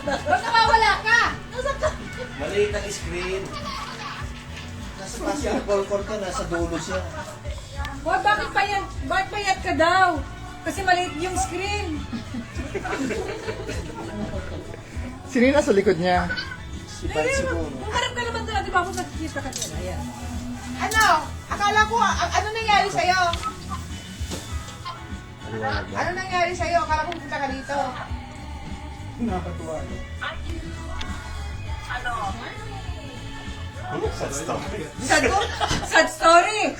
Ba't nawawala ka? Maliit ang screen. Nasa basketball court ka, nasa dulo siya. Wah, bakit payat ka daw? Kasi maliit yung screen. Sino yung nasa likod niya? Si Pat siguro. Harap ka naman doon, di ba ako nakikita ka nila? Ayan. Ano? Akala ko, ano nangyari sa'yo? Ano nangyari sa'yo? Akala ko pupunta ka dito. Nakakatuwa. Sad story.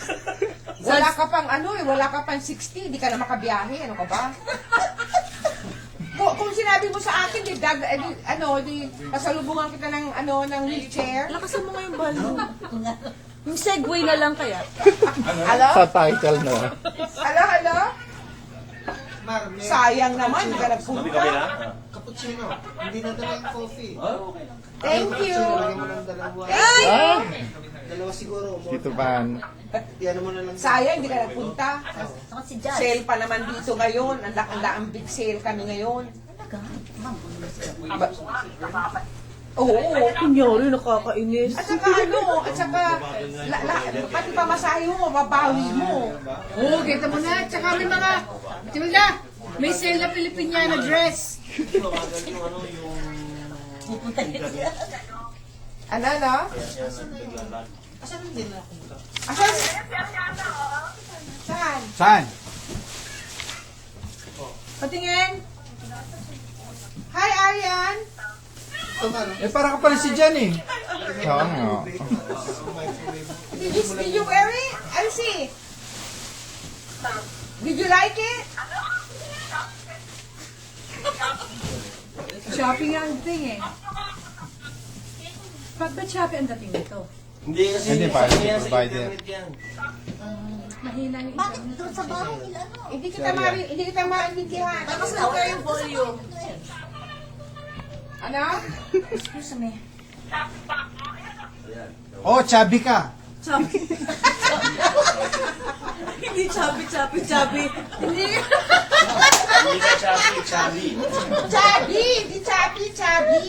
Wala ka pang wala ka pang 60, di ka na makabiyahe. Ano ka ba? Kung sinabi mo sa akin, pasalubungan kita ng wheelchair. Lakasan mo nga yung balo. Yung segway na lang kaya. Hello? Sa title na. Hello? Mar, may Sayang naman, hindi ka nagpunta. Kami na? cappuccino. Hindi na dala yung coffee. Okay. Thank you. Lagyan mo ng dalawa. Ah! Dalawa siguro. Tito Pan. Yan mo na lang. Sayang, hindi ka nagpunta. Sale pa naman dito ngayon. Ang big sale kami ngayon. Oo. Kunyari, nakakainis. At saka pati pamasahe mo, mabawi mo. Oo, kita mo na. Tsaka may mga, Tilda, may sale na Filipiniana dress. Tawagan yung Ano? Asan ang din na pumunta? Asan? Saan? Saan? Patingin. Hi, Arian. Ito nga, no? Eh, para ka pala si Jan eh. Oo nga. Did you wear it? I see. Did you like it? Shopping ang thing eh. Ba't Shopee ang dating nito? Hindi kasi Hindi pa, sa kanya sa provider. internet yan. Mahina yung internet. Doon sa bahay nila, ano? Hindi kita maintindihan. Tapos na yung volume. Ano? Excuse me. Oh, chubby ka. Hindi chubby. Hindi. Hindi ka chubby, chubby. Chubby! Hindi chubby!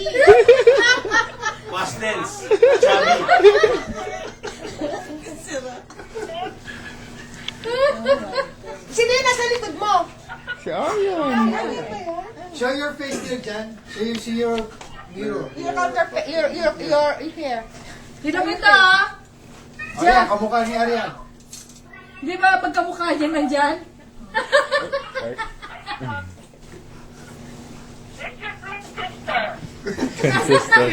Past tense. Chubby. Sino yung nasa likod mo? Si Arian. Show your face there, Jan. See your mirror. Your counterfeit, your here. Dito kita ah. Ayan, kamukha ni Arian. Di ba pagkamukha niya nandyan? Consistent.